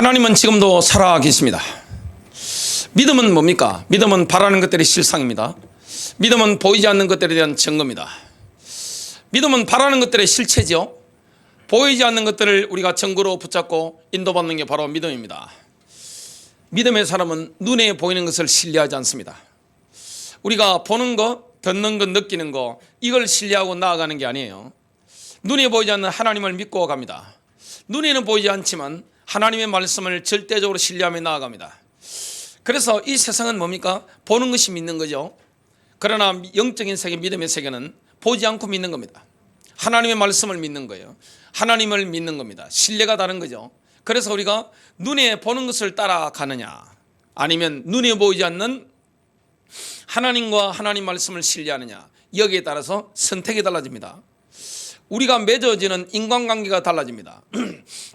하나님은 지금도 살아 계십니다. 믿음은 뭡니까? 믿음은 바라는 것들의 실상입니다. 믿음은 보이지 않는 것들에 대한 증거입니다. 믿음은 바라는 것들의 실체죠. 보이지 않는 것들을 우리가 증거로 붙잡고 인도받는 게 바로 믿음입니다. 믿음의 사람은 눈에 보이는 것을 신뢰하지 않습니다. 우리가 보는 것, 듣는 것, 느끼는 것, 이걸 신뢰하고 나아가는 게 아니에요. 눈에 보이지 않는 하나님을 믿고 갑니다. 눈에는 보이지 않지만 하나님의 말씀을 절대적으로 신뢰하며 나아갑니다. 그래서 이 세상은 뭡니까? 보는 것이 믿는 거죠. 그러나 영적인 세계, 믿음의 세계는 보지 않고 믿는 겁니다. 하나님의 말씀을 믿는 거예요. 하나님을 믿는 겁니다. 신뢰가 다른 거죠. 그래서 우리가 눈에 보는 것을 따라가느냐, 아니면 눈에 보이지 않는 하나님과 하나님 말씀을 신뢰하느냐, 여기에 따라서 선택이 달라집니다. 우리가 맺어지는 인간관계가 달라집니다.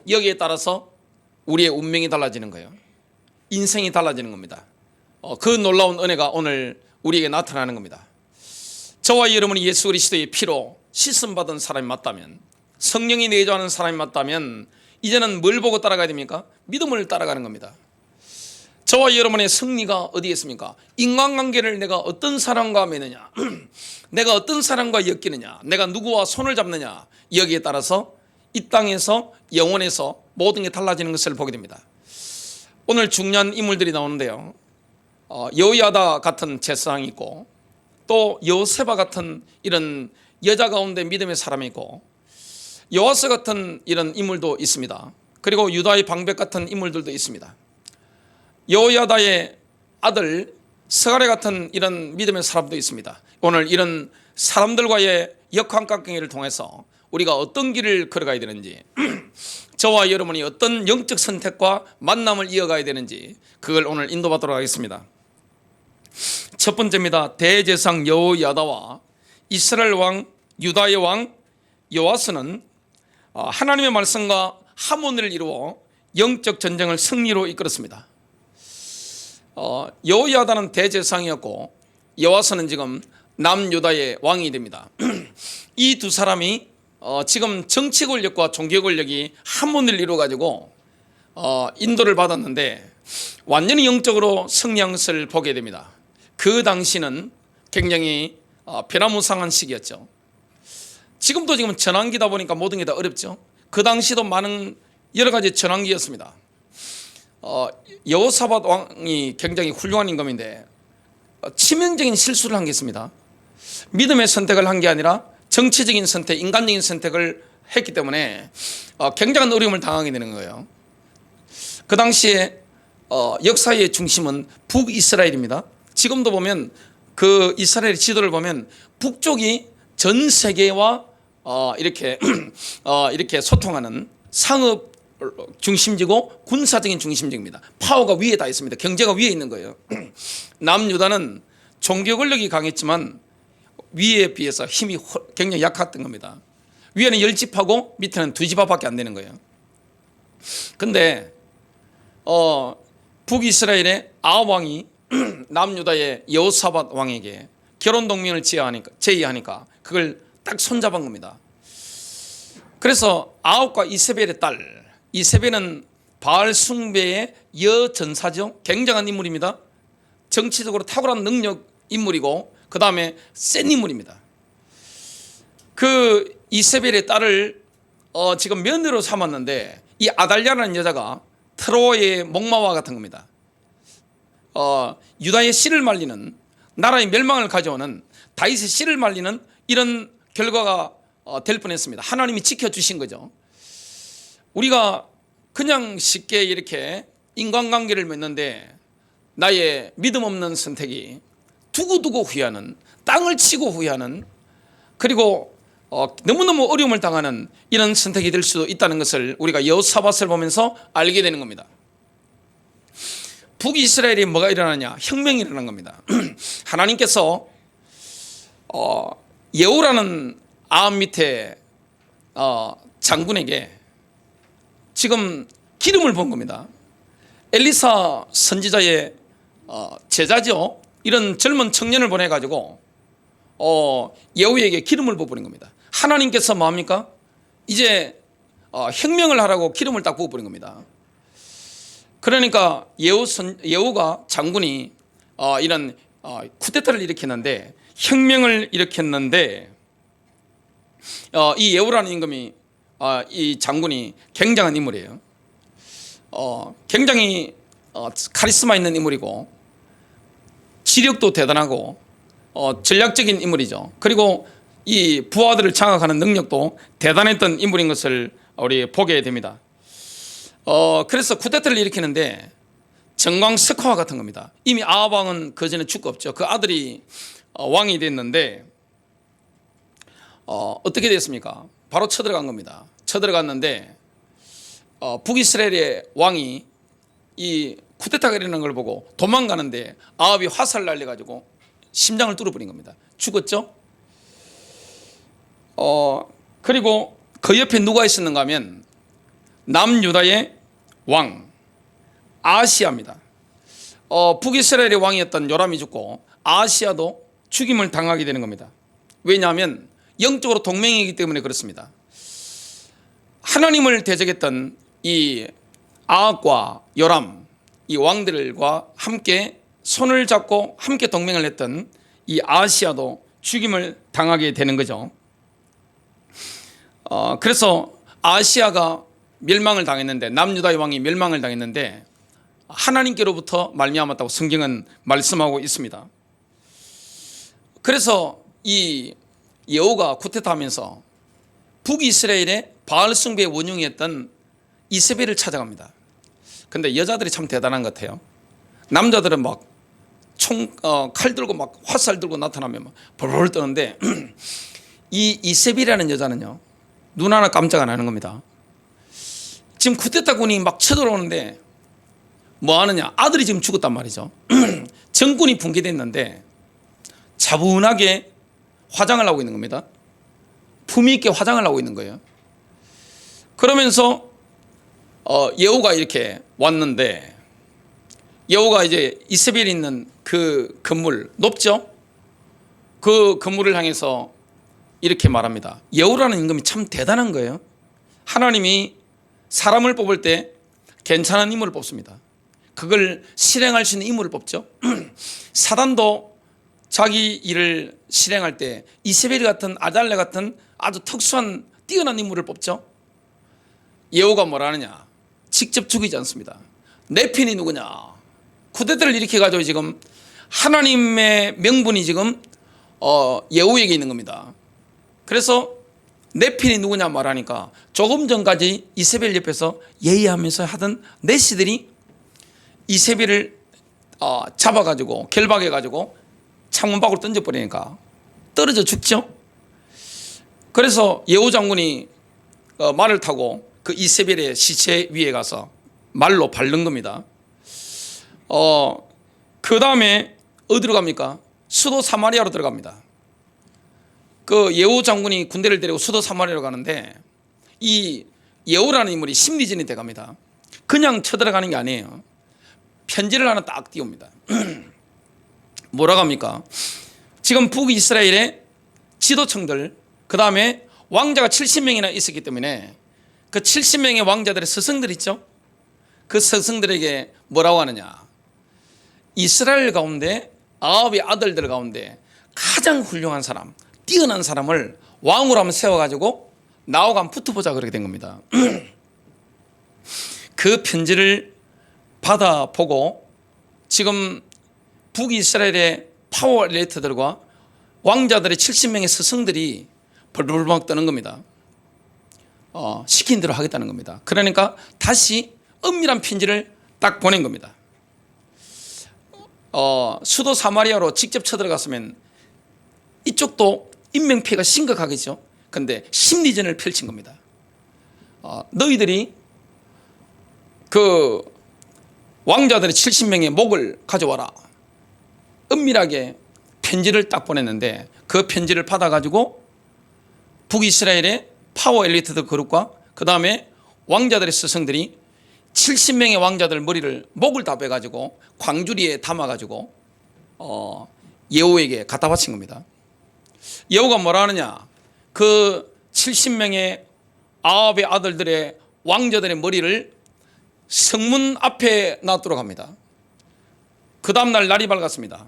여기에 따라서 우리의 운명이 달라지는 거예요. 인생이 달라지는 겁니다. 그 놀라운 은혜가 오늘 우리에게 나타나는 겁니다. 저와 여러분이 예수 그리스도의 피로 씻음받은 사람이 맞다면, 성령이 내주하는 사람이 맞다면 이제는 뭘 보고 따라가야 됩니까? 믿음을 따라가는 겁니다. 저와 여러분의 승리가 어디에 있습니까? 인간관계를 내가 어떤 사람과 맺느냐, 내가 어떤 사람과 엮이느냐, 내가 누구와 손을 잡느냐, 여기에 따라서 이 땅에서 영혼에서 모든 게 달라지는 것을 보게 됩니다. 오늘 중요한 인물들이 나오는데요, 여호야다 같은 제사장이 있고, 또 여호세바 같은 이런 여자 가운데 믿음의 사람이 있고, 요아스 같은 이런 인물도 있습니다. 그리고 유다의 방백 같은 인물들도 있습니다. 여호야다의 아들 스가랴 같은 이런 믿음의 사람도 있습니다. 오늘 이런 사람들과의 역할관계를 통해서 우리가 어떤 길을 걸어가야 되는지, 저와 여러분이 어떤 영적 선택과 만남을 이어가야 되는지, 그걸 오늘 인도받도록 하겠습니다. 첫 번째입니다. 대제사장 여호야다와 이스라엘 왕 유다의 왕 요아스는 하나님의 말씀과 하모니를 이루어 영적 전쟁을 승리로 이끌었습니다. 여호야다는 대제사장이었고 요아스는 지금 남유다의 왕이 됩니다. 이 두 사람이 지금 정치 권력과 종교 권력이 하모니를 이루어 가지고 인도를 받았는데 완전히 영적으로 승리한 것을 보게 됩니다. 그 당시는 굉장히 변화무쌍한 시기였죠. 지금도 지금 전환기다 보니까 모든 게 다 어렵죠. 그 당시도 많은 여러 가지 전환기였습니다. 여호사밧 왕이 굉장히 훌륭한 임금인데 치명적인 실수를 한 게 있습니다. 믿음의 선택을 한 게 아니라 정치적인 선택, 인간적인 선택을 했기 때문에 굉장한 어려움을 당하게 되는 거예요. 그 당시에 역사의 중심은 북이스라엘입니다. 지금도 보면 그 이스라엘 지도를 보면 북쪽이 전 세계와 이렇게 소통하는 상업 중심지고 군사적인 중심지입니다. 파워가 위에 다 있습니다. 경제가 위에 있는 거예요. 남유다는 종교 권력이 강했지만 위에 비해서 힘이 굉장히 약했던 겁니다. 위에는 10집하고 밑에는 2집밖에 안 되는 거예요. 근데 북이스라엘의 아합 왕이 남유다의 여호사밧 왕에게 결혼 동맹을 제의하니까 그걸 딱 손잡은 겁니다. 그래서 아합과 이세벨의 딸, 이세벨은 바알 숭배의 여전사죠. 굉장한 인물입니다. 정치적으로 탁월한 능력 인물이고 그 다음에 센 인물입니다. 그 이세벨의 딸을 지금 며느리로 삼았는데 이 아달랴라는 여자가 트로아의 목마와 같은 겁니다. 유다의 씨를 말리는, 나라의 멸망을 가져오는 다윗의 씨를 말리는 이런 결과가 될 뻔했습니다. 하나님이 지켜주신 거죠. 우리가 그냥 쉽게 이렇게 인간관계를 맺는데 나의 믿음 없는 선택이 두고두고 후회하는, 땅을 치고 후회하는, 그리고 너무너무 어려움을 당하는 이런 선택이 될 수도 있다는 것을 우리가 여호사밧을 보면서 알게 되는 겁니다. 북이스라엘에 뭐가 일어나냐? 혁명이 일어난 겁니다. 하나님께서 예후라는 아합 밑에 장군에게 지금 기름을 부은 겁니다. 엘리사 선지자의 제자죠. 이런 젊은 청년을 보내가지고 예후에게 기름을 부어버린 겁니다. 하나님께서 뭐합니까? 이제 혁명을 하라고 기름을 딱 부어버린 겁니다. 그러니까 예후가 장군이 이런 쿠데타를 일으켰는데, 혁명을 일으켰는데, 이 예후라는 임금이 이 장군이 굉장한 인물이에요. 굉장히 카리스마 있는 인물이고 지력도 대단하고 전략적인 인물이죠. 그리고 이 부하들을 장악하는 능력도 대단했던 인물인 것을 우리 보게 됩니다. 그래서 쿠데타를 일으키는데 정광석화와 같은 겁니다. 이미 아합 왕은 그 전에 죽고 없죠. 그 아들이 왕이 됐는데 어떻게 됐습니까? 바로 쳐들어간 겁니다. 쳐들어갔는데 북이스라엘의 왕이 이 쿠데타가 일어난 걸 보고 도망가는데 아합이 화살을 날려가지고 심장을 뚫어버린 겁니다. 죽었죠? 그리고 그 옆에 누가 있었는가 하면 남유다의 왕 아하시야입니다. 북이스라엘의 왕이었던 요람이 죽고 아하시야도 죽임을 당하게 되는 겁니다. 왜냐하면 영적으로 동맹이기 때문에 그렇습니다. 하나님을 대적했던 이 아합과 요람, 이 왕들과 함께 손을 잡고 함께 동맹을 했던 이 아하시야도 죽임을 당하게 되는 거죠. 그래서 아하시야가 멸망을 당했는데, 남유다의 왕이 멸망을 당했는데 하나님께로부터 말미암았다고 성경은 말씀하고 있습니다. 그래서 이 예후가 쿠데타하면서 북이스라엘의 바알 숭배의 원흉이었던 이세벨을 찾아갑니다. 근데 여자들이 참 대단한 것 같아요. 남자들은 막 칼 들고 막 화살 들고 나타나면 막 벌벌 떠는데 이 이세벨이라는 여자는요, 눈 하나 깜짝 안 하는 겁니다. 지금 쿠데타군이 막 쳐들어오는데 뭐 하느냐, 아들이 지금 죽었단 말이죠. 정권이 붕괴됐는데 차분하게 화장을 하고 있는 겁니다. 품위 있게 화장을 하고 있는 거예요. 그러면서 예후가 이렇게 왔는데, 예후가 이제 이세벨이 있는 그 건물 높죠? 그 건물을 향해서 이렇게 말합니다. 예후라는 임금이 참 대단한 거예요. 하나님이 사람을 뽑을 때 괜찮은 인물을 뽑습니다. 그걸 실행할 수 있는 인물을 뽑죠. 사단도 자기 일을 실행할 때 이세벨 같은, 아달랴 같은 아주 특수한 뛰어난 인물을 뽑죠. 예후가 뭐라 하느냐, 직접 죽이지 않습니다. 내 편이 누구냐, 쿠데타를 일으켜가지고 지금 하나님의 명분이 지금 예후에게 있는 겁니다. 그래서 내 편이 누구냐 말하니까 조금 전까지 이세벨 옆에서 예의하면서 하던 내시들이 이세벨을 잡아가지고 결박해가지고 창문 밖으로 던져버리니까 떨어져 죽죠. 그래서 예후 장군이 말을 타고 그 이세벨의 시체 위에 가서 말로 밟는 겁니다. 그 다음에 어디로 갑니까? 수도 사마리아로 들어갑니다. 그 예후 장군이 군대를 데리고 수도 사마리아로 가는데 이 예후라는 인물이 심리전이 돼갑니다. 그냥 쳐들어가는 게 아니에요. 편지를 하나 딱 띄웁니다. 뭐라고 합니까? 지금 북이스라엘의 지도층들, 그 다음에 왕자가 70명이나 있었기 때문에 그 70명의 왕자들의 스승들 있죠? 그 스승들에게 뭐라고 하느냐, 이스라엘 가운데 아합의 아들들 가운데 가장 훌륭한 사람, 뛰어난 사람을 왕으로 한번 세워가지고 나하고 한번 붙어보자, 그렇게 된 겁니다. 그 편지를 받아보고 지금 북이스라엘의 파워 엘리트들과 왕자들의 70명의 스승들이 벌벌 막 떠는 겁니다. 시킨 대로 하겠다는 겁니다. 그러니까 다시 은밀한 편지를 딱 보낸 겁니다. 수도 사마리아로 직접 쳐들어갔으면 이쪽도 인명피해가 심각하겠죠. 그런데 심리전을 펼친 겁니다. 너희들이 그 왕자들의 70명의 목을 가져와라. 은밀하게 편지를 딱 보냈는데 그 편지를 받아가지고 북이스라엘의 파워 엘리트들 그룹과 그 다음에 왕자들의 스승들이 70명의 왕자들 머리를, 목을 다 빼가지고 광주리에 담아가지고 예후에게 갖다 바친 겁니다. 예후가 뭐라 하느냐, 그 70명의 아합의 아들들의 왕자들의 머리를 성문 앞에 놔두러 갑니다. 그 다음날 날이 밝았습니다.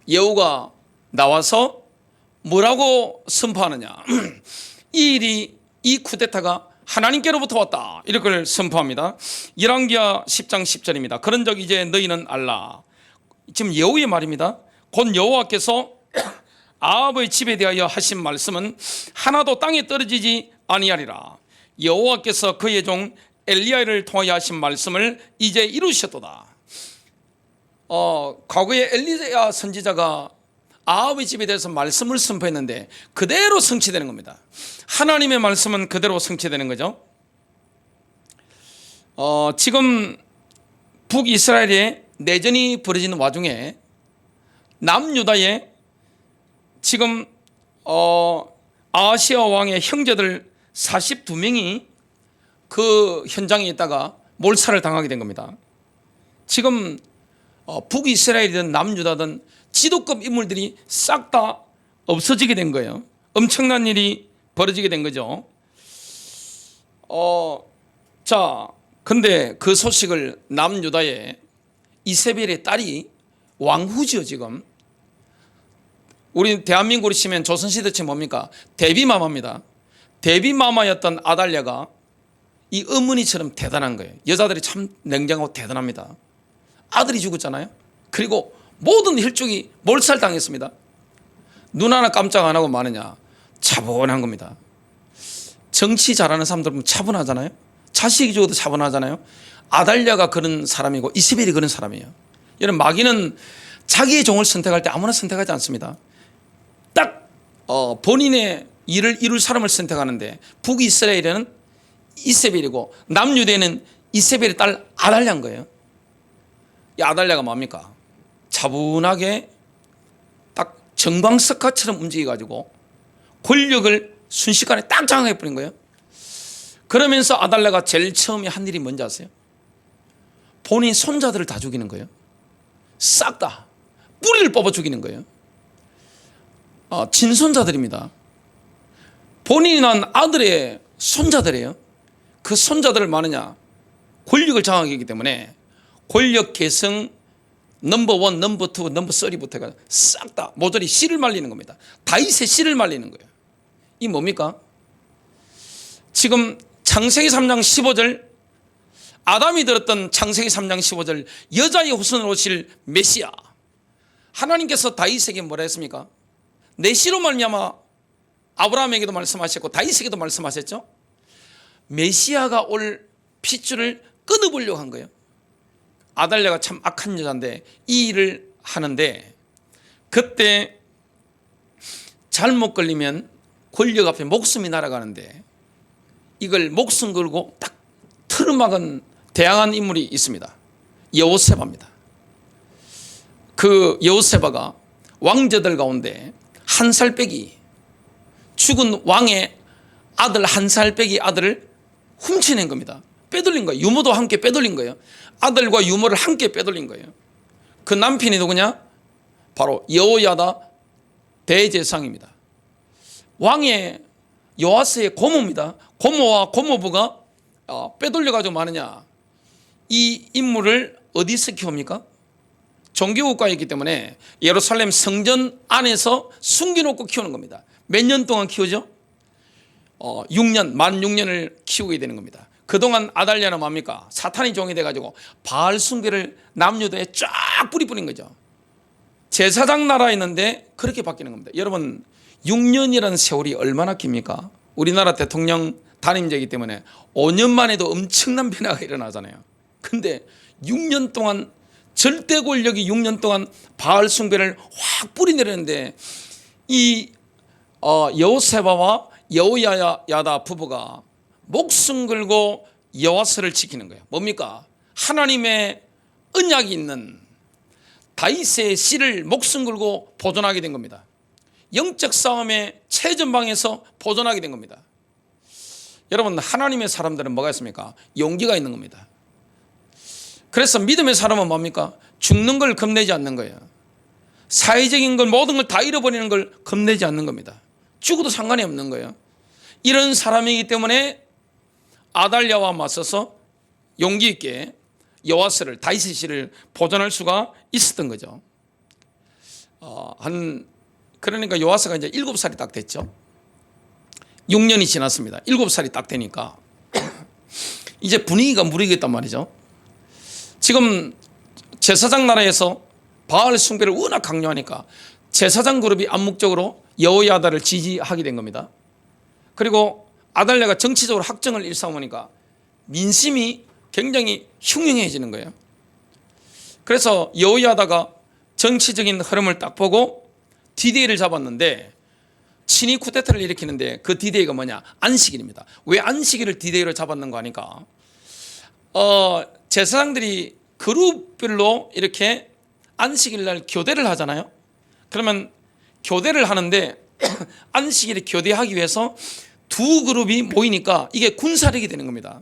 여우가 나와서 뭐라고 선포하느냐. 이 쿠데타가 하나님께로부터 왔다, 이렇게 선포합니다. 열왕기하 10장 10절입니다. 그런즉 이제 너희는 알라. 지금 여호의 말입니다. 곧 여호와께서 아합의 집에 대하여 하신 말씀은 하나도 땅에 떨어지지 아니하리라. 여호와께서 그의 종 엘리야를 통하여 하신 말씀을 이제 이루셨도다. 과거에 엘리야 선지자가 아합의 집에 대해서 말씀을 선포했는데 그대로 성취되는 겁니다. 하나님의 말씀은 그대로 성취되는 거죠. 지금 북이스라엘에 내전이 벌어지는 와중에 남유다에 지금 아하시아 왕의 형제들 42명이 그 현장에 있다가 몰살을 당하게 된 겁니다. 지금 북이스라엘이든 남유다든 지도급 인물들이 싹 다 없어지게 된 거예요. 엄청난 일이 벌어지게 된 거죠. 근데 그 소식을 남유다의 이세벨의 딸이 왕후지요. 지금 우리 대한민국으로 치면 조선시대 치 뭡니까? 데뷔마마입니다. 데뷔마마였던 아달랴가 이 어머니처럼 대단한 거예요. 여자들이 참 냉정하고 대단합니다. 아들이 죽었잖아요. 그리고 모든 혈족이 몰살당했습니다. 눈 하나 깜짝 안 하고 마느냐. 차분한 겁니다. 정치 잘하는 사람들 보면 차분하잖아요. 자식이 죽어도 차분하잖아요. 아달랴가 그런 사람이고 이세벨이 그런 사람이에요. 여러분, 마귀는 자기의 종을 선택할 때 아무나 선택하지 않습니다. 딱 본인의 일을 이룰 사람을 선택하는데 북이스라엘에는 이세벨이고 남유대는 이세벨의 딸 아달랴인 거예요. 이 아달랴가 뭡니까? 차분하게 딱 정광석화처럼 움직여가지고 권력을 순식간에 딱 장악해버린 거예요. 그러면서 아달랴가 제일 처음에 한 일이 뭔지 아세요? 본인 손자들을 다 죽이는 거예요. 싹 다 뿌리를 뽑아 죽이는 거예요. 친손자들입니다. 본인이 낳은 아들의 손자들이에요. 그 손자들을 많으냐? 권력을 장악하기 때문에 권력 계승 넘버 원, 넘버 투, 넘버 쓰리부터 해가지고 싹 다 모조리 씨를 말리는 겁니다. 다윗의 씨를 말리는 거예요. 이 뭡니까? 지금 창세기 3장 15절, 아담이 들었던 창세기 3장 15절, 여자의 후손으로 오실 메시아. 하나님께서 다윗에게 뭐라 했습니까? 내 씨로 말미암아 아브라함에게도 말씀하셨고 다윗에게도 말씀하셨죠. 메시아가 올 핏줄을 끊어보려고 한 거예요. 아달랴가 참 악한 여자인데 이 일을 하는데, 그때 잘못 걸리면 권력 앞에 목숨이 날아가는데 이걸 목숨 걸고 딱 틀어막은 대항한 인물이 있습니다. 여호세바입니다. 그 여호세바가 왕자들 가운데 한 살 빼기, 죽은 왕의 아들 한 살 빼기 아들을 훔쳐낸 겁니다. 빼돌린 거예요. 유모도 함께 빼돌린 거예요. 아들과 유모를 함께 빼돌린 거예요. 그 남편이 누구냐? 바로 여호야다 대제사장입니다. 왕의 요아스의 고모입니다. 고모와 고모부가 빼돌려가지고 마느냐. 이 인물을 어디서 키웁니까? 종교국가이기 때문에 예루살렘 성전 안에서 숨겨놓고 키우는 겁니다. 몇 년 동안 키우죠? 6년, 만 6년을 키우게 되는 겁니다. 그동안 아달랴는 뭡니까? 사탄의 종이 돼가지고 바알 숭배를 남유다에 쫙 뿌린 거죠. 제사장 나라였는데 그렇게 바뀌는 겁니다. 여러분, 6년이라는 세월이 얼마나 깁니까? 우리나라 대통령 단임제이기 때문에 5년 만에도 엄청난 변화가 일어나잖아요. 근데 6년 동안 절대 권력이 6년 동안 바알 숭배를 확 뿌리내렸는데 이 여호세바와 여호야다 부부가 목숨 걸고 여호와스를 지키는 거예요. 뭡니까? 하나님의 언약이 있는 다윗의 씨를 목숨 걸고 보존하게 된 겁니다. 영적 싸움의 최전방에서 보존하게 된 겁니다. 여러분, 하나님의 사람들은 뭐가 있습니까? 용기가 있는 겁니다. 그래서 믿음의 사람은 뭡니까? 죽는 걸 겁내지 않는 거예요. 사회적인 걸 모든 걸 다 잃어버리는 걸 겁내지 않는 겁니다. 죽어도 상관이 없는 거예요. 이런 사람이기 때문에 아달랴와 맞서서 용기 있게 여호와스를, 다윗의 씨를 보존할 수가 있었던 거죠. 그러니까 여호와스가 이제 7살이 딱 됐죠. 6년이 지났습니다. 7살이 딱 되니까 이제 분위기가 무르익었단 말이죠. 지금 제사장 나라에서 바알 숭배를 워낙 강요하니까 제사장 그룹이 암묵적으로 여호야다를 지지하게 된 겁니다. 그리고 아달랴가 정치적으로 학정을 일삼으니까 민심이 굉장히 흉흉해지는 거예요. 그래서 여호야다가 정치적인 흐름을 딱 보고 디데이를 잡았는데, 친위 쿠데타를 일으키는데 그 디데이가 뭐냐? 안식일입니다. 왜 안식일을 디데이로 잡았는가 하니까 제사장들이 그룹별로 이렇게 안식일 날 교대를 하잖아요. 그러면 교대를 하는데 안식일에 교대하기 위해서 두 그룹이 모이니까 이게 군사력이 되는 겁니다.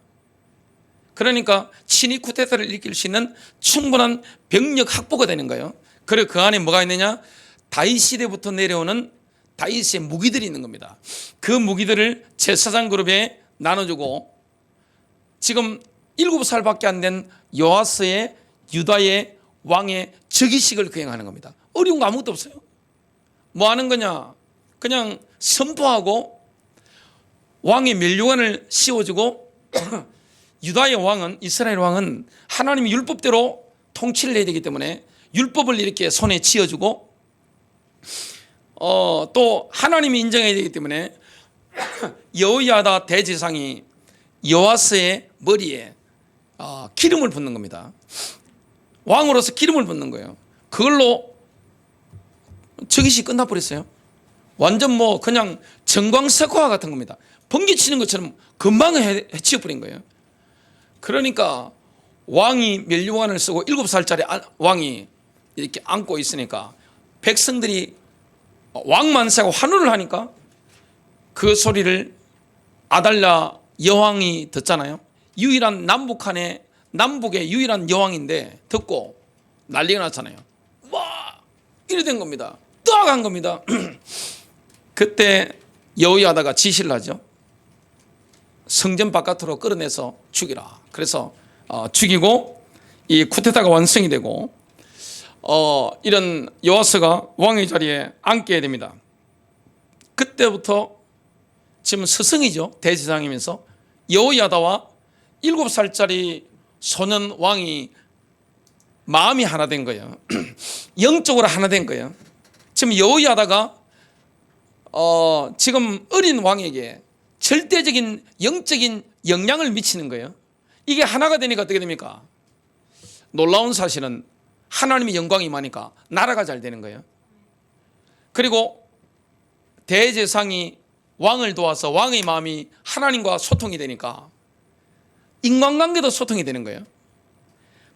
그러니까 친위 쿠데타를 일으킬 수 있는 충분한 병력 확보가 되는 거예요. 그리고 그 안에 뭐가 있느냐? 다윗 시대부터 내려오는 다윗의 무기들이 있는 겁니다. 그 무기들을 제사장 그룹에 나눠주고, 지금 7살밖에 안 된 요아스의 유다의 왕의 즉위식을 거행하는 겁니다. 어려운 거 아무것도 없어요. 뭐 하는 거냐? 그냥 선포하고 왕의 면류관을 씌워주고 유다의 왕은, 이스라엘 왕은 하나님의 율법대로 통치를 해야 되기 때문에 율법을 이렇게 손에 쥐어주고, 또 하나님이 인정해야 되기 때문에 여호야다 대제사장이 요아스의 머리에 기름을 붓는 겁니다. 왕으로서 기름을 붓는 거예요. 그걸로 즉위식 끝나버렸어요. 완전 뭐 그냥 정광석화 같은 겁니다. 번개치는 것처럼 금방 해치워버린 거예요. 그러니까 왕이 면류관을 쓰고 7살짜리 왕이 이렇게 안고 있으니까 백성들이 왕만세하고 환호를 하니까 그 소리를 아달랴 여왕이 듣잖아요. 유일한 남북의 유일한 여왕인데 듣고 난리가 났잖아요. 와, 이래 된 겁니다. 딱 한 겁니다. 그때 여호야다가 지시를 하죠. 성전 바깥으로 끌어내서 죽이라. 그래서 죽이고 이 쿠데타가 완성이 되고 이런 요아스가 왕의 자리에 앉게 됩니다. 그때부터 지금 스승이죠. 대제사장이면서 여호야다와 7살짜리 소년 왕이 마음이 하나 된 거예요. 영적으로 하나 된 거예요. 지금 여호야다가 지금 어린 왕에게 절대적인 영적인 영향을 미치는 거예요. 이게 하나가 되니까 어떻게 됩니까? 놀라운 사실은 하나님의 영광이 임하니까 나라가 잘 되는 거예요. 그리고 대제사장이 왕을 도와서 왕의 마음이 하나님과 소통이 되니까 인간관계도 소통이 되는 거예요.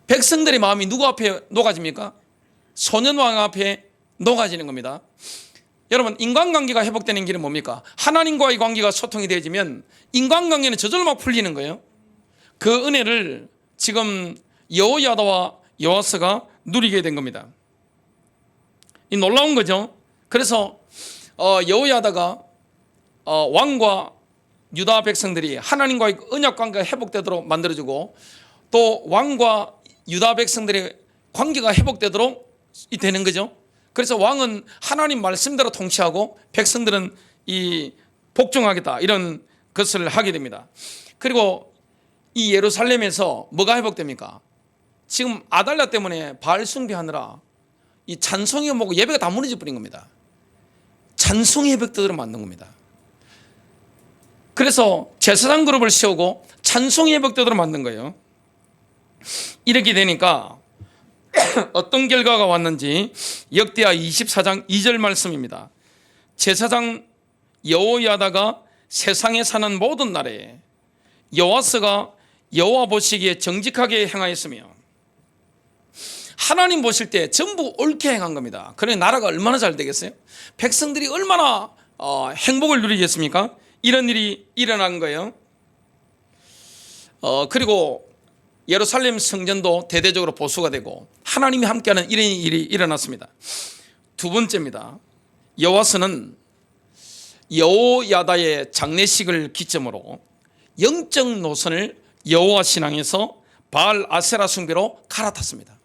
백성들의 마음이 누구 앞에 녹아집니까? 소년왕 앞에 녹아지는 겁니다. 여러분, 인간관계가 회복되는 길은 뭡니까? 하나님과의 관계가 소통이 되어지면 인간관계는 저절로 막 풀리는 거예요. 그 은혜를 지금 여호야다와 요아스가 누리게 된 겁니다. 이 놀라운 거죠. 그래서 여호야다가 왕과 유다 백성들이 하나님과의 언약 관계가 회복되도록 만들어주고, 또 왕과 유다 백성들의 관계가 회복되도록 되는 거죠. 그래서 왕은 하나님 말씀대로 통치하고 백성들은 이 복종하겠다, 이런 것을 하게 됩니다. 그리고 이 예루살렘에서 뭐가 회복됩니까? 지금 아달랴 때문에 바알 숭배하느라 이 찬송이 뭐고 예배가 다 무너져 버린 겁니다. 찬송이 회복되도록 만든 겁니다. 그래서 제사장 그룹을 세우고 찬송이 회복되도록 만든 거예요. 이렇게 되니까 어떤 결과가 왔는지 역대하 24장 2절 말씀입니다. 제사장 여호야다가 세상에 사는 모든 날에 요아스가 여호와 보시기에 정직하게 행하였으며, 하나님 보실 때 전부 옳게 행한 겁니다. 그러니 나라가 얼마나 잘 되겠어요? 백성들이 얼마나 행복을 누리겠습니까? 이런 일이 일어난 거예요. 그리고 예루살렘 성전도 대대적으로 보수가 되고 하나님이 함께하는 이런 일이 일어났습니다. 두 번째입니다. 여호와스는 여호야다의 장례식을 기점으로 영적 노선을 여호와 신앙에서 바알 아세라 숭배로 갈아탔습니다.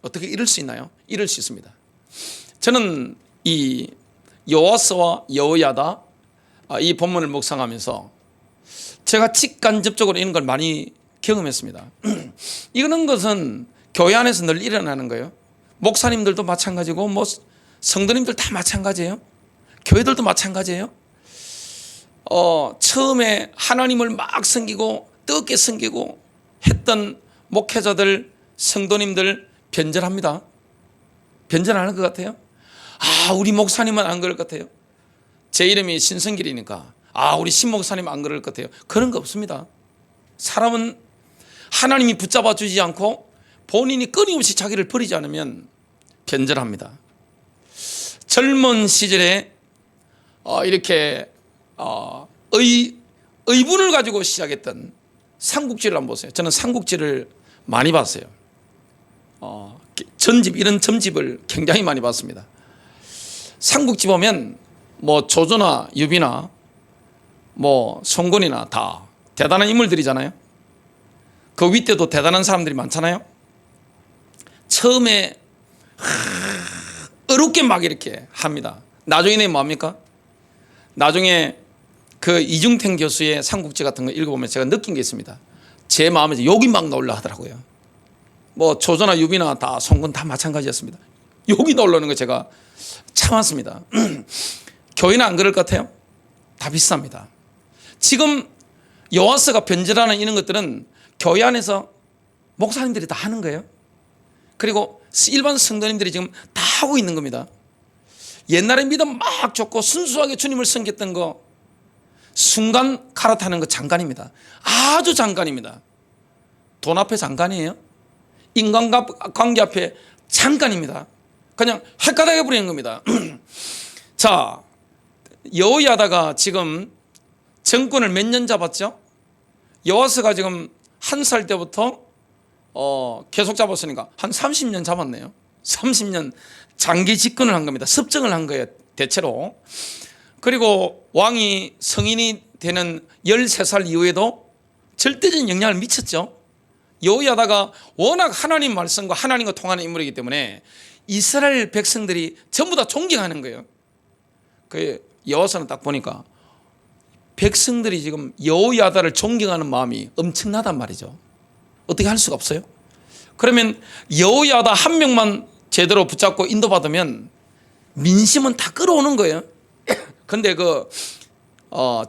어떻게 이럴 수 있나요? 이럴 수 있습니다. 저는 이 여호와스와 여호야다 이 본문을 묵상하면서 제가 직간접적으로 이런 걸 많이 경험했습니다. 이런 것은 교회 안에서 늘 일어나는 거예요. 목사님들도 마찬가지고 뭐 성도님들 다 마찬가지예요. 교회들도 마찬가지예요. 처음에 하나님을 막 섬기고 뜨겁게 섬기고 했던 목회자들, 성도님들 변절합니다. 변절하는 것 같아요. 우리 목사님은 안 그럴 것 같아요. 제 이름이 신성길이니까 우리 신 목사님은 안 그럴 것 같아요. 그런 거 없습니다. 사람은 하나님이 붙잡아 주지 않고 본인이 끊임없이 자기를 버리지 않으면 변절합니다. 젊은 시절에 이렇게 의분을 가지고 시작했던 삼국지를 한번 보세요. 저는 삼국지를 많이 봤어요. 전집, 이런 전집을 굉장히 많이 봤습니다. 삼국지 보면 뭐 조조나 유비나 뭐 송건이나 다 대단한 인물들이잖아요. 그 윗대도 대단한 사람들이 많잖아요. 처음에 어렵게 막 이렇게 합니다. 나중에 뭡니까? 나중에 그 이중택 교수의 삼국지 같은 거 읽어보면 제가 느낀 게 있습니다. 제 마음에서 욕이 막 나올라 하더라고요. 뭐 조조나 유비나 다 송건 다 마찬가지였습니다. 욕이 나오려는 거 제가 참았습니다. 교회는 안 그럴 것 같아요? 다 비슷합니다. 지금 여호와스가 변절하는 이런 것들은 교회 안에서 목사님들이 다 하는 거예요. 그리고 일반 성도님들이 지금 다 하고 있는 겁니다. 옛날에 믿음 막 좋고 순수하게 주님을 섬겼던 거 순간 갈아타는 거 잠깐입니다. 아주 잠깐입니다. 돈 앞에 잠깐이에요. 인간관계 앞에 잠깐입니다. 그냥 헷갈하게 버리는 겁니다. 자, 여호야다가 지금 정권을 몇 년 잡았죠? 여호와스가 지금 1살 때부터 계속 잡았으니까 한 30년 잡았네요. 30년 장기 집권을 한 겁니다. 습정을 한 거예요, 대체로. 그리고 왕이 성인이 되는 13살 이후에도 절대적인 영향을 미쳤죠. 여호야다가 워낙 하나님 말씀과 하나님과 통하는 인물이기 때문에 이스라엘 백성들이 전부 다 존경하는 거예요. 그 여호와서는 딱 보니까 백성들이 지금 여호야다를 존경하는 마음이 엄청나단 말이죠. 어떻게 할 수가 없어요. 그러면 여호야다 한 명만 제대로 붙잡고 인도받으면 민심은 다 끌어오는 거예요. 근데 그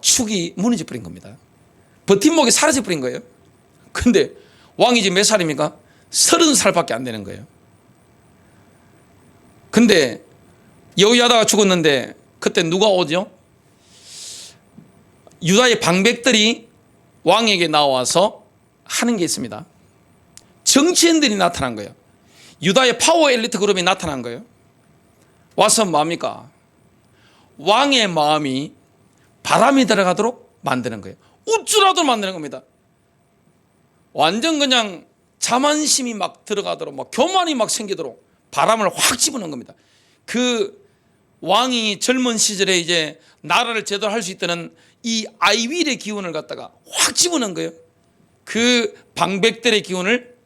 축이 무너져 버린 겁니다. 버팀목이 사라져 버린 거예요. 근데 왕이 지금 몇 살입니까? 30살밖에 안 되는 거예요. 근데 여호야다가 죽었는데 그때 누가 오죠? 유다의 방백들이 왕에게 나와서 하는 게 있습니다. 정치인들이 나타난 거예요. 유다의 파워 엘리트 그룹이 나타난 거예요. 와서 뭡니까? 왕의 마음이 바람이 들어가도록 만드는 거예요. 우쭐하도록 만드는 겁니다. 완전 그냥 자만심이 막 들어가도록 막 교만이 막 생기도록 바람을 확 집어넣은 겁니다. 그 왕이 젊은 시절에 이제 나라를 제대로 할 수 있다는 이 아이윌의 기운을 갖다가 확 집어넣은 거예요. 그 방백들의 기운을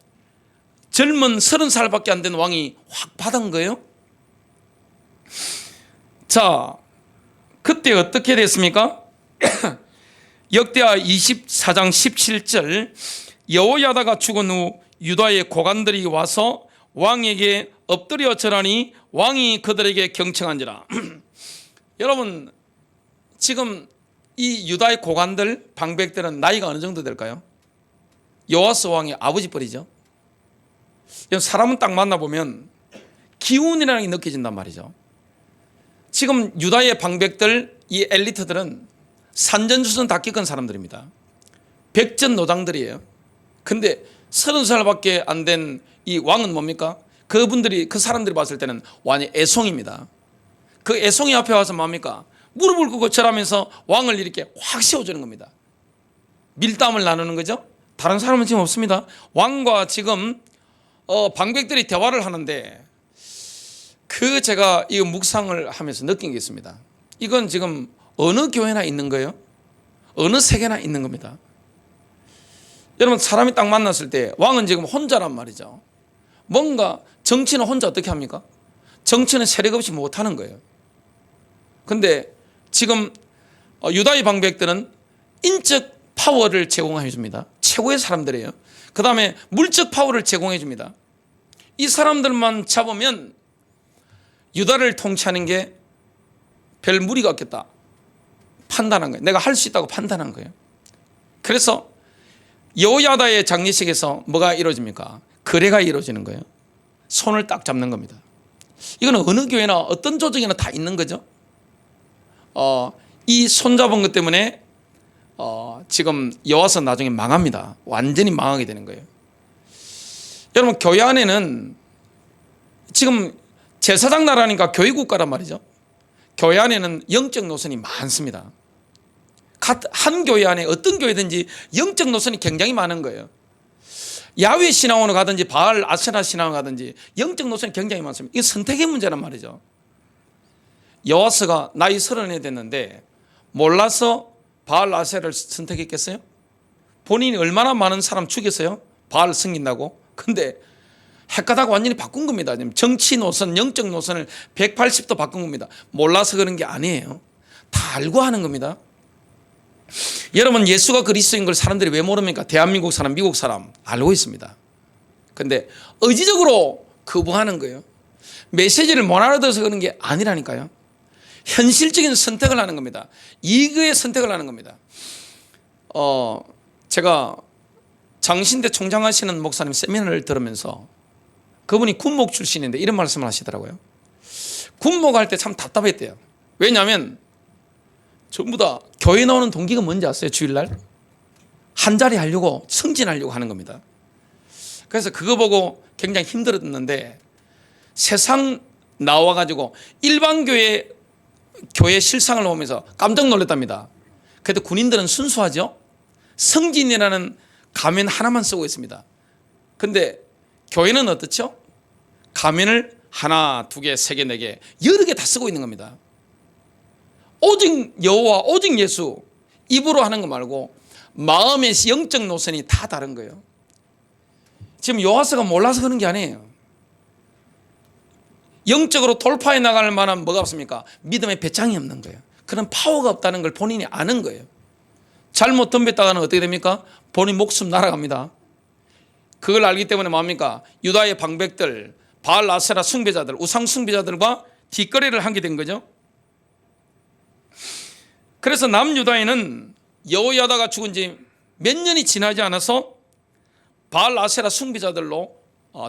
젊은 30살밖에 안 된 왕이 확 받은 거예요. 자, 그때 어떻게 됐습니까? 역대하 24장 17절 여호야다가 죽은 후 유다의 고관들이 와서 왕에게 엎드려 절하니 왕이 그들에게 경청한지라. 여러분, 지금 이 유다의 고관들, 방백들은 나이가 어느 정도 될까요? 여호와스 왕의 아버지 뻘이죠. 사람은 딱 만나보면 기운이라는 게 느껴진단 말이죠. 지금 유다의 방백들, 이 엘리트들은 산전수전 다 겪은 사람들입니다. 백전노장들이에요. 근데 30살밖에 안 된 이 왕은 뭡니까? 그분들이, 그 사람들이 봤을 때는 완전히 애송입니다. 그 애송이 앞에 와서 뭡니까? 무릎을 꿇고 절하면서 왕을 이렇게 확 세워주는 겁니다. 밀담을 나누는 거죠. 다른 사람은 지금 없습니다. 왕과 지금 방백들이 대화를 하는데 그 제가 이 묵상을 하면서 느낀 게 있습니다. 이건 지금 어느 교회나 있는 거예요? 어느 세계나 있는 겁니다. 여러분 사람이 딱 만났을 때 왕은 지금 혼자란 말이죠. 뭔가 정치는 혼자 어떻게 합니까? 정치는 세력 없이 못하는 거예요. 근데 지금 유다의 방백들은 인적 파워를 제공해 줍니다. 최고의 사람들이에요. 그 다음에 물적 파워를 제공해 줍니다. 이 사람들만 잡으면 유다를 통치하는 게 별 무리가 없겠다 판단한 거예요. 내가 할 수 있다고 판단한 거예요. 그래서 여호야다의 장례식에서 뭐가 이루어집니까? 거래가 이루어지는 거예요. 손을 딱 잡는 겁니다. 이거는 어느 교회나 어떤 조직이나 다 있는 거죠. 이 손잡은 것 때문에 지금 여와서 나중에 망합니다. 완전히 망하게 되는 거예요. 여러분 교회 안에는 지금 제사장 나라니까 교회 국가란 말이죠. 교회 안에는 영적 노선이 많습니다. 한 교회 안에 어떤 교회든지 영적 노선이 굉장히 많은 거예요. 야훼 신앙원으로 가든지 바알 아세라 신앙원으로 가든지 영적 노선이 굉장히 많습니다. 이게 선택의 문제란 말이죠. 여호와스가 나이 30에 됐는데 몰라서 바알 아세라를 선택했겠어요? 본인이 얼마나 많은 사람 죽였어요? 바알 섬긴다고. 근데 헷가다가 완전히 바꾼 겁니다. 정치 노선, 영적 노선을 180도 바꾼 겁니다. 몰라서 그런 게 아니에요. 다 알고 하는 겁니다. 여러분 예수가 그리스도인 걸 사람들이 왜 모릅니까? 대한민국 사람, 미국 사람 알고 있습니다. 근데 의지적으로 거부하는 거예요. 메시지를 못 알아들어서 그런 게 아니라니까요. 현실적인 선택을 하는 겁니다. 이거의 선택을 하는 겁니다. 제가 장신대 총장 하시는 목사님 세미나를 들으면서 그분이 군목 출신인데 이런 말씀을 하시더라고요. 군목할 때 참 답답했대요. 왜냐하면 전부 다 교회 나오는 동기가 뭔지 아세요? 주일날 한 자리 하려고 승진하려고 하는 겁니다. 그래서 그거 보고 굉장히 힘들었는데 세상 나와가지고 일반 교회 실상을 보면서 깜짝 놀랐답니다. 그래도 군인들은 순수하죠. 승진이라는 가면 하나만 쓰고 있습니다. 근데 교회는 어떻죠? 가면을 하나, 두 개, 세 개, 네 개, 여러 개 다 쓰고 있는 겁니다. 오직 여호와, 오직 예수 입으로 하는 거 말고 마음의 영적 노선이 다 다른 거예요. 지금 여호와스가 몰라서 그런 게 아니에요. 영적으로 돌파해 나갈 만한 뭐가 없습니까? 믿음의 배짱이 없는 거예요. 그런 파워가 없다는 걸 본인이 아는 거예요. 잘못 덤볐다가는 어떻게 됩니까? 본인 목숨 날아갑니다. 그걸 알기 때문에 뭡니까? 유다의 방백들, 바알 아세라 숭배자들, 우상 숭배자들과 뒷거래를 하게 된 거죠. 그래서 남유다에는 여호야다가 죽은 지 몇 년이 지나지 않아서 바알 아세라 숭배자들로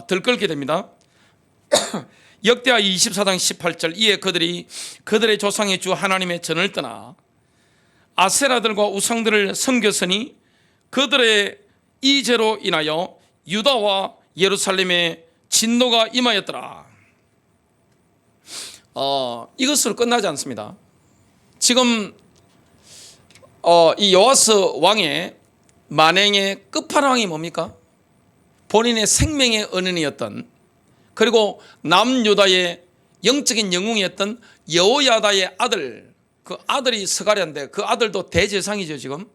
들끓게 됩니다. 역대하 24장 18절 이에 그들이 그들의 조상의 주 하나님의 전을 떠나 아세라들과 우상들을 섬겼으니 그들의 이 죄로 인하여 유다와 예루살렘에 진노가 임하였더라. 이것으로 끝나지 않습니다. 지금 이 여호와스 왕의 만행의 끝판왕이 뭡니까? 본인의 생명의 은인이었던, 그리고 남유다의 영적인 영웅이었던 여호야다의 아들, 그 아들이 스가랴인데 그 아들도 대제사장이죠. 지금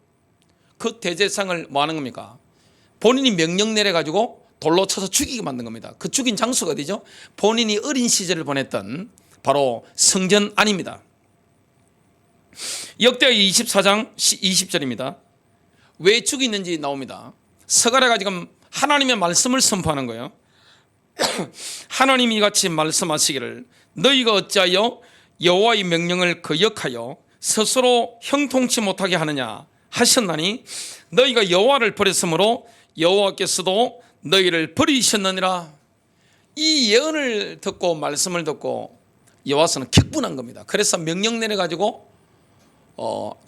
그 대제사장을 뭐 하는 겁니까? 본인이 명령 내려가지고 돌로 쳐서 죽이게 만든 겁니다. 그 죽인 장소가 어디죠? 본인이 어린 시절을 보냈던 바로 성전 안입니다. 역대하 24장 20절입니다. 왜 죽이는지 나옵니다. 스가랴가 지금 하나님의 말씀을 선포하는 거예요. 하나님이 같이 말씀하시기를 너희가 어찌하여 여호와의 명령을 거역하여 스스로 형통치 못하게 하느냐 하셨나니 너희가 여호와를 버렸으므로 여호와께서도 너희를 버리셨느니라. 이 예언을 듣고 말씀을 듣고 여호와서는 격분한 겁니다. 그래서 명령 내려가지고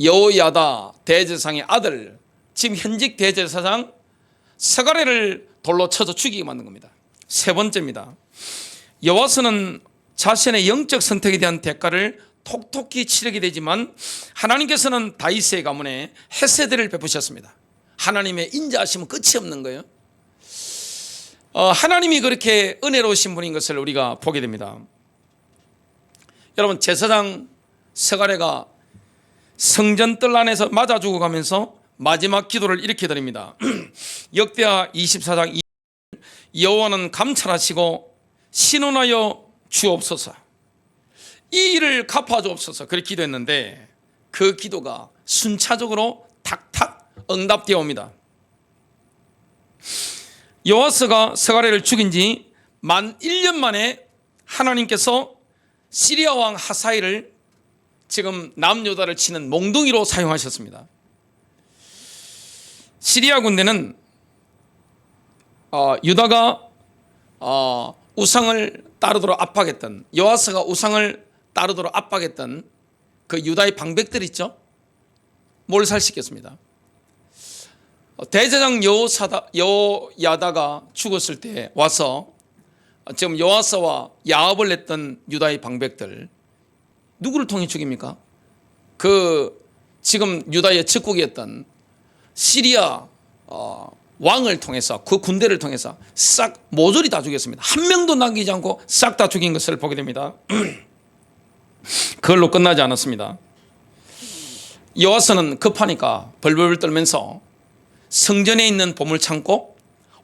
여호야다 대제사장의 아들, 지금 현직 대제사장 스가랴를 돌로 쳐서 죽이게 만든 겁니다. 세 번째입니다. 여호와서는 자신의 영적 선택에 대한 대가를 톡톡히 치르게 되지만 하나님께서는 다윗의 가문에 헤세드를 베푸셨습니다. 하나님의 인자하심은 끝이 없는 거예요. 하나님이 그렇게 은혜로우신 분인 것을 우리가 보게 됩니다. 여러분, 제사장 스가랴가 성전 뜰 안에서 맞아 죽어가면서 마지막 기도를 이렇게 드립니다. 역대하 24장 여호와는 감찰하시고 신원하여 주옵소서. 이 일을 갚아주옵소서. 그렇게 기도했는데 그 기도가 순차적으로 탁탁 응답되어 옵니다. 여호와스가 스가랴를 죽인 지 만 1년 만에 하나님께서 시리아 왕 하사엘을 지금 남유다를 치는 몽둥이로 사용하셨습니다. 시리아 군대는 유다가 우상을 따르도록 압박했던, 여호와스가 우상을 따르도록 압박했던 그 유다의 방백들 있죠. 몰살시켰습니다. 대제사장 여호야다가 죽었을 때 와서 지금 여호와스와 야합을 냈던 유다의 방백들 누구를 통해 죽입니까? 그 지금 유다의 적국이었던 시리아 왕을 통해서, 그 군대를 통해서 싹 모조리 다 죽였습니다. 한 명도 남기지 않고 싹 다 죽인 것을 보게 됩니다. 그걸로 끝나지 않았습니다. 여호와스는 급하니까 벌벌 떨면서 성전에 있는 보물창고,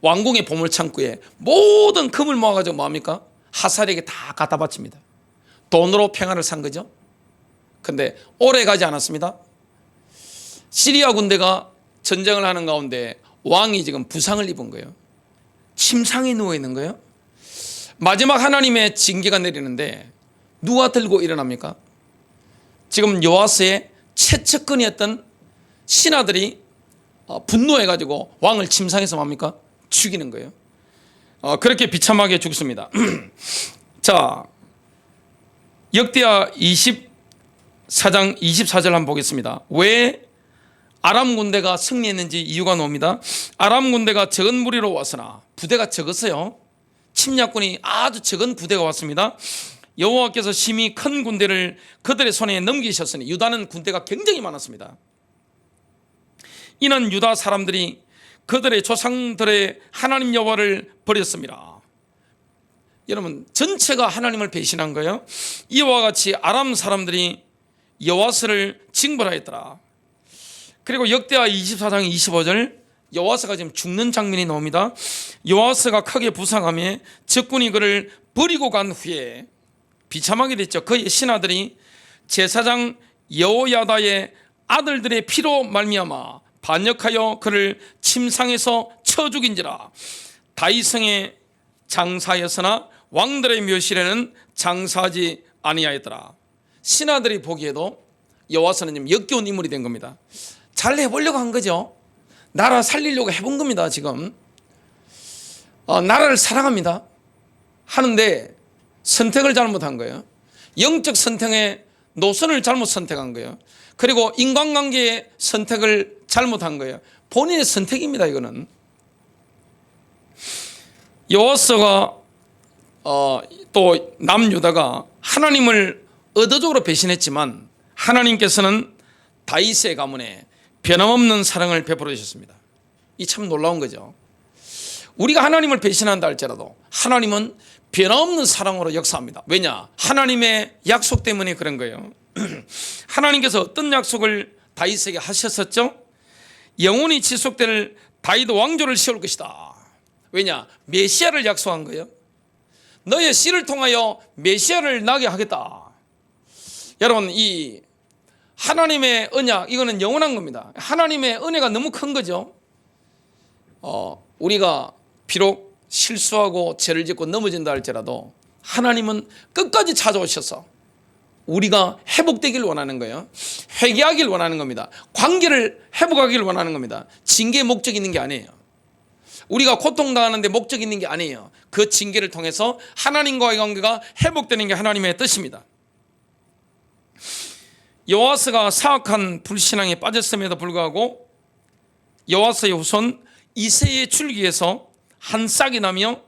왕궁의 보물창고에 모든 금을 모아가지고 뭐합니까? 하사엘에게 다 갖다 바칩니다. 돈으로 평화를 산 거죠. 근데 오래 가지 않았습니다. 시리아 군대가 전쟁을 하는 가운데 왕이 지금 부상을 입은 거예요. 침상에 누워 있는 거예요. 마지막 하나님의 징계가 내리는데 누가 들고 일어납니까? 지금 여호와스의 최측근이었던 신하들이 분노해가지고 왕을 침상에서 뭡니까? 죽이는 거예요. 그렇게 비참하게 죽습니다. 자, 역대하 24장 24절 한번 보겠습니다. 왜 아람 군대가 승리했는지 이유가 나옵니다. 아람 군대가 적은 무리로 왔으나, 부대가 적었어요. 침략군이 아주 적은 부대가 왔습니다. 여호와께서 심히 큰 군대를 그들의 손에 넘기셨으니, 유다는 군대가 굉장히 많았습니다. 이는 유다 사람들이 그들의 조상들의 하나님 여호와를 버렸습니다. 여러분, 전체가 하나님을 배신한 거예요. 이와 같이 아람 사람들이 여호와스를 징벌하였더라. 그리고 역대하 24장 25절, 여호와스가 지금 죽는 장면이 나옵니다. 여호와스가 크게 부상하며 적군이 그를 버리고 간 후에 비참하게 됐죠. 그의 신하들이 제사장 여호야다의 아들들의 피로 말미암아 반역하여 그를 침상에서 쳐 죽인지라. 다윗성에 장사였으나 왕들의 묘실에는 장사하지 아니하였더라. 신하들이 보기에도 여호와스는 지금 역겨운 인물이 된 겁니다. 잘 해보려고 한 거죠. 나라 살리려고 해본 겁니다. 지금 나라를 사랑합니다 하는데 선택을 잘못한 거예요. 영적 선택의 노선을 잘못 선택한 거예요. 그리고 인간관계의 선택을 잘못한 거예요. 본인의 선택입니다. 이거는 여호와스가 또 남유다가 하나님을 의도적으로 배신했지만 하나님께서는 다윗의 가문에 변함없는 사랑을 베풀어 주셨습니다. 이 참 놀라운 거죠. 우리가 하나님을 배신한다 할지라도 하나님은 변함없는 사랑으로 역사합니다. 왜냐? 하나님의 약속 때문에 그런 거예요. 하나님께서 어떤 약속을 다윗에게 하셨었죠? 영원히 지속될 다윗 왕조를 세울 것이다. 왜냐? 메시아를 약속한 거예요. 너의 씨를 통하여 메시아를 나게 하겠다. 여러분, 이 하나님의 언약, 이거는 영원한 겁니다. 하나님의 은혜가 너무 큰 거죠. 우리가 비록 실수하고 죄를 짓고 넘어진다 할지라도 하나님은 끝까지 찾아오셔서 우리가 회복되길 원하는 거예요. 회개하길 원하는 겁니다. 관계를 회복하길 원하는 겁니다. 징계의 목적이 있는 게 아니에요. 우리가 고통당하는데 목적이 있는 게 아니에요. 그 징계를 통해서 하나님과의 관계가 회복되는 게 하나님의 뜻입니다. 여호와스가 사악한 불신앙에 빠졌음에도 불구하고 여호와스의 후손 이새의 줄기에서 한 싹이 나며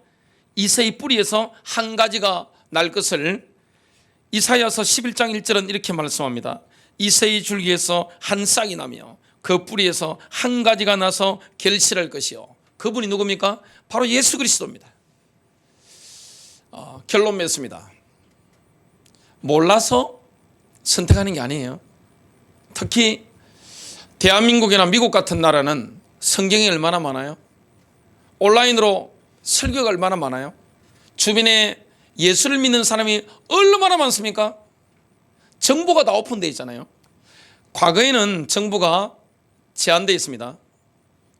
이새의 뿌리에서 한 가지가 날 것을 이사야서 11장 1절은 이렇게 말씀합니다. 이새의 줄기에서 한 싹이 나며 그 뿌리에서 한 가지가 나서 결실할 것이요. 그분이 누굽니까? 바로 예수 그리스도입니다. 결론 맺습니다. 몰라서 선택하는 게 아니에요. 특히 대한민국이나 미국 같은 나라는 성경이 얼마나 많아요? 온라인으로 설교가 얼마나 많아요? 주변에 예수를 믿는 사람이 얼마나 많습니까? 정보가 다 오픈되어 있잖아요. 과거에는 정보가 제한되어 있습니다.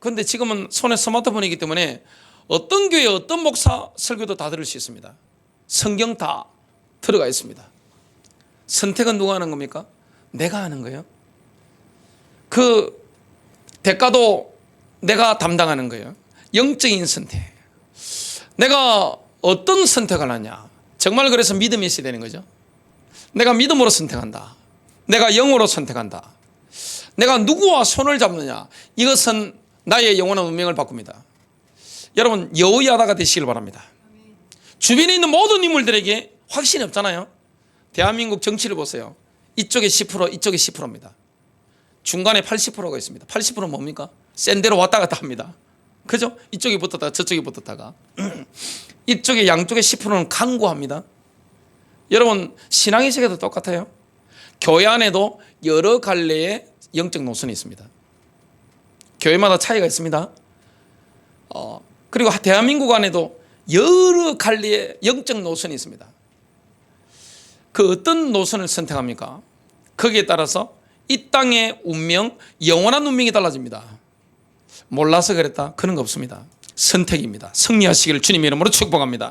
그런데 지금은 손에 스마트폰이기 때문에 어떤 교회 어떤 목사 설교도 다 들을 수 있습니다. 성경 다 들어가 있습니다. 선택은 누가 하는 겁니까? 내가 하는 거예요. 그 대가도 내가 담당하는 거예요. 영적인 선택. 내가 어떤 선택을 하냐. 정말 그래서 믿음이 있어야 되는 거죠. 내가 믿음으로 선택한다. 내가 영으로 선택한다. 내가 누구와 손을 잡느냐. 이것은 나의 영원한 운명을 바꿉니다. 여러분 여호야다가 되시길 바랍니다. 주변에 있는 모든 인물들에게 확신이 없잖아요. 대한민국 정치를 보세요. 이쪽에 10% 이쪽에 10%입니다. 중간에 80%가 있습니다. 80%는 뭡니까? 센 대로 왔다 갔다 합니다. 그죠? 이쪽이 붙었다가 저쪽이 붙었다가 이쪽에 양쪽에 10%는 강구합니다. 여러분 신앙의 세계도 똑같아요. 교회 안에도 여러 갈래의 영적 노선이 있습니다. 교회마다 차이가 있습니다. 그리고 대한민국 안에도 여러 갈래의 영적 노선이 있습니다. 그 어떤 노선을 선택합니까? 거기에 따라서 이 땅의 운명, 영원한 운명이 달라집니다. 몰라서 그랬다? 그런 거 없습니다. 선택입니다. 승리하시기를 주님의 이름으로 축복합니다.